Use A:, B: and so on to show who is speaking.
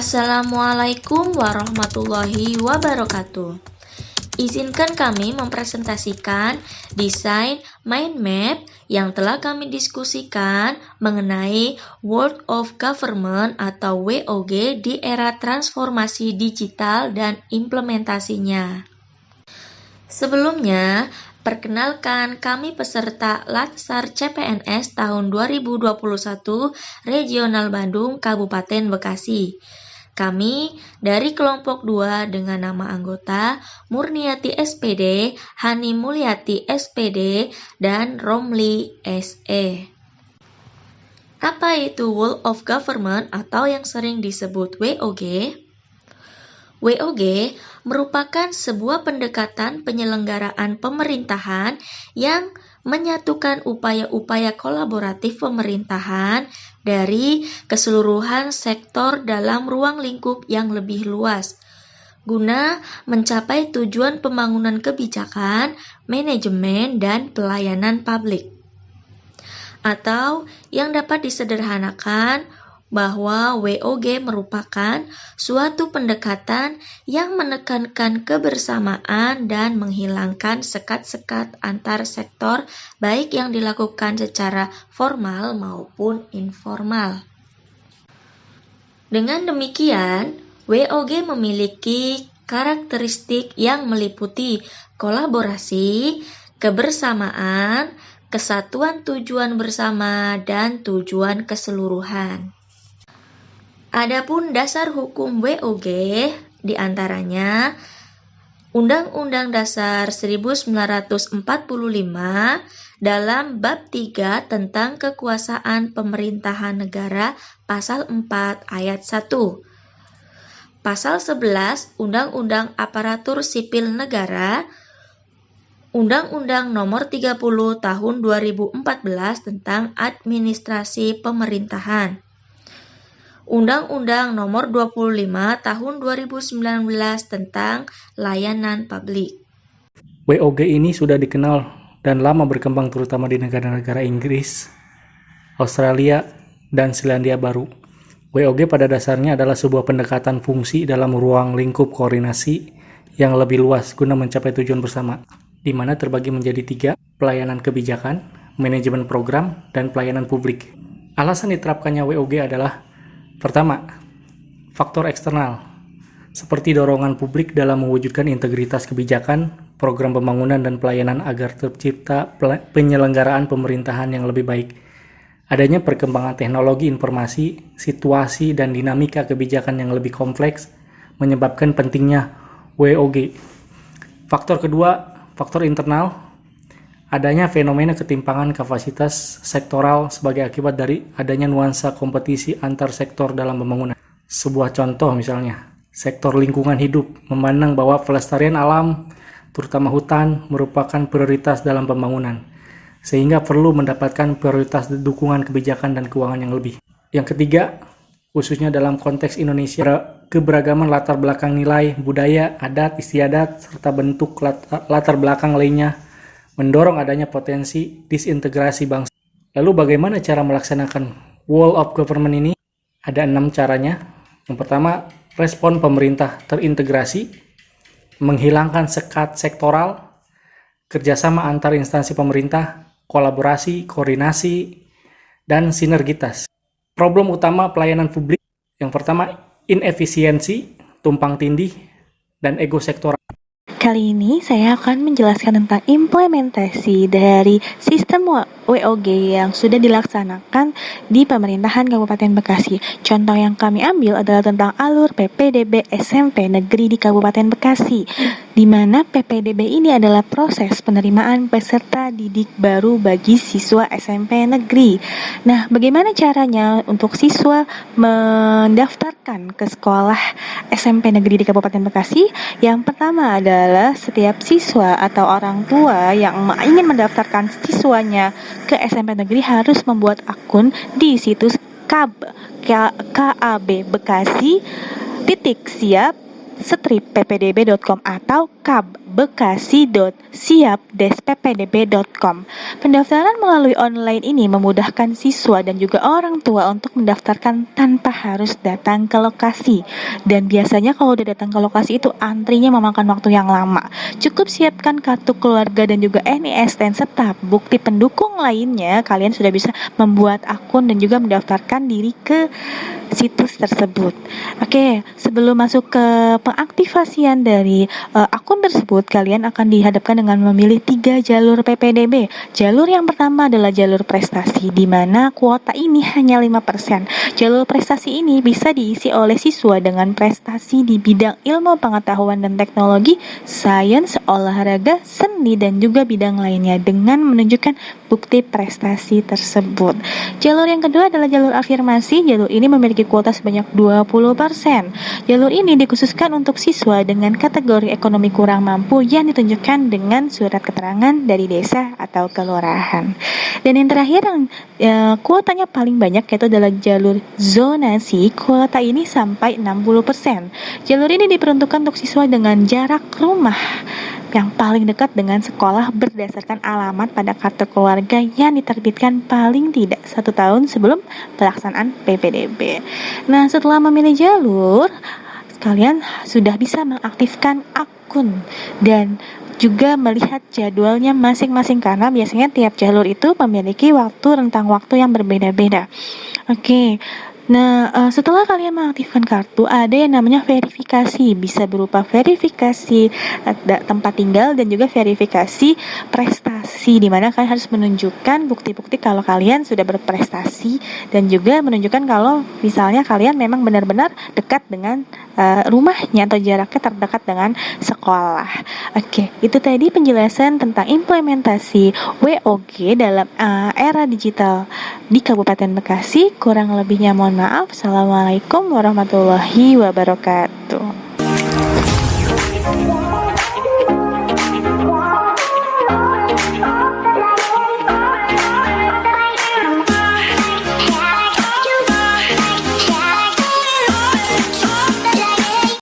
A: Assalamualaikum warahmatullahi wabarakatuh. Izinkan kami mempresentasikan desain mind map yang telah kami diskusikan mengenai World of Government atau WOG di era transformasi digital dan implementasinya. Sebelumnya, perkenalkan kami peserta Latsar CPNS tahun 2021 Regional Bandung Kabupaten Bekasi. Kami dari kelompok 2 dengan nama anggota Murniati SPD, Hani Mulyati SPD, dan Romli SE. Apa itu World of Government atau yang sering disebut WOG? WOG merupakan sebuah pendekatan penyelenggaraan pemerintahan yang menyatukan upaya-upaya kolaboratif pemerintahan dari keseluruhan sektor dalam ruang lingkup yang lebih luas, guna mencapai tujuan pembangunan kebijakan, manajemen, dan pelayanan publik. Atau yang dapat disederhanakan bahwa WOG merupakan suatu pendekatan yang menekankan kebersamaan dan menghilangkan sekat-sekat antar sektor, baik yang dilakukan secara formal maupun informal. Dengan demikian, WOG memiliki karakteristik yang meliputi kolaborasi, kebersamaan, kesatuan tujuan bersama, dan tujuan keseluruhan. Adapun dasar hukum WOG diantaranya Undang-Undang Dasar 1945 dalam bab 3 tentang kekuasaan pemerintahan negara pasal 4 ayat 1. Pasal 11 Undang-Undang Aparatur Sipil Negara, Undang-Undang Nomor 30 Tahun 2014 tentang Administrasi Pemerintahan, Undang-Undang Nomor 25 Tahun 2019 tentang Layanan Publik.
B: WOG ini sudah dikenal dan lama berkembang terutama di negara-negara Inggris, Australia, dan Selandia Baru. WOG pada dasarnya adalah sebuah pendekatan fungsi dalam ruang lingkup koordinasi yang lebih luas guna mencapai tujuan bersama, di mana terbagi menjadi 3, pelayanan kebijakan, manajemen program, dan pelayanan publik. Alasan diterapkannya WOG adalah pertama, faktor eksternal, seperti dorongan publik dalam mewujudkan integritas kebijakan, program pembangunan dan pelayanan agar tercipta penyelenggaraan pemerintahan yang lebih baik. Adanya perkembangan teknologi informasi, situasi, dan dinamika kebijakan yang lebih kompleks menyebabkan pentingnya WOG. Faktor kedua, faktor internal, adanya fenomena ketimpangan kapasitas sektoral sebagai akibat dari adanya nuansa kompetisi antar sektor dalam pembangunan. Sebuah contoh misalnya, sektor lingkungan hidup memandang bahwa pelestarian alam, terutama hutan, merupakan prioritas dalam pembangunan, sehingga perlu mendapatkan prioritas dukungan kebijakan dan keuangan yang lebih. Yang ketiga, khususnya dalam konteks Indonesia, keberagaman latar belakang nilai, budaya, adat, istiadat, serta bentuk latar belakang lainnya mendorong adanya potensi disintegrasi bangsa. Lalu bagaimana cara melaksanakan World of Government ini? Ada 6 caranya. Yang pertama, respon pemerintah terintegrasi, menghilangkan sekat sektoral, kerjasama antar instansi pemerintah, kolaborasi, koordinasi, dan sinergitas. Problem utama pelayanan publik, yang pertama, inefisiensi, tumpang tindih, dan ego sektoral.
C: Kali ini saya akan menjelaskan tentang implementasi dari sistem WOG yang sudah dilaksanakan di pemerintahan Kabupaten Bekasi. Contoh yang kami ambil adalah tentang alur PPDB SMP Negeri di Kabupaten Bekasi, di mana PPDB ini adalah proses penerimaan peserta didik baru bagi siswa SMP Negeri. Nah, bagaimana caranya untuk siswa mendaftarkan ke sekolah SMP Negeri di Kabupaten Bekasi? Yang pertama adalah setiap siswa atau orang tua yang ingin mendaftarkan siswanya ke SMP Negeri harus membuat akun di situs KAB Bekasi siap kabekasi.ppdb.com atau kabekasi.siap-ppdb.com. Pendaftaran melalui online ini memudahkan siswa dan juga orang tua untuk mendaftarkan tanpa harus datang ke lokasi. Dan biasanya kalau udah datang ke lokasi itu antrinya memakan waktu yang lama. Cukup siapkan kartu keluarga dan juga NISTN serta bukti pendukung lainnya, kalian sudah bisa membuat akun dan juga mendaftarkan diri ke situs tersebut. Oke, sebelum masuk ke pengaktifasian dari akun tersebut, kalian akan dihadapkan dengan memilih 3 jalur PPDB. Jalur yang pertama adalah jalur prestasi, di mana kuota ini hanya 5%. Jalur prestasi ini bisa diisi oleh siswa dengan prestasi di bidang ilmu pengetahuan dan teknologi, sains, olahraga, seni, dan juga bidang lainnya dengan menunjukkan bukti prestasi tersebut. Jalur yang kedua adalah jalur afirmasi. Jalur ini memiliki kuota sebanyak 20%. Jalur ini dikhususkan untuk siswa dengan kategori ekonomi kurang mampu yang ditunjukkan dengan surat keterangan dari desa atau kelurahan. Dan yang terakhir yang kuotanya paling banyak yaitu adalah jalur zonasi. Kuota ini sampai 60%. Jalur ini diperuntukkan untuk siswa dengan jarak rumah yang paling dekat dengan sekolah berdasarkan alamat pada kartu keluarga yang diterbitkan paling tidak 1 tahun sebelum pelaksanaan PPDB. Nah, setelah memilih jalur, kalian sudah bisa mengaktifkan akun dan juga melihat jadwalnya masing-masing karena biasanya tiap jalur itu memiliki rentang waktu yang berbeda-beda. Oke. Nah, setelah kalian mengaktifkan kartu, ada yang namanya verifikasi. Bisa berupa verifikasi tempat tinggal dan juga verifikasi prestasi, di mana kalian harus menunjukkan bukti-bukti kalau kalian sudah berprestasi dan juga menunjukkan kalau misalnya kalian memang benar-benar dekat dengan rumahnya atau jaraknya terdekat dengan sekolah. Oke, itu tadi penjelasan tentang implementasi WOG dalam era digital di Kabupaten Bekasi. Kurang lebihnya mohon maaf. Assalamualaikum warahmatullahi wabarakatuh.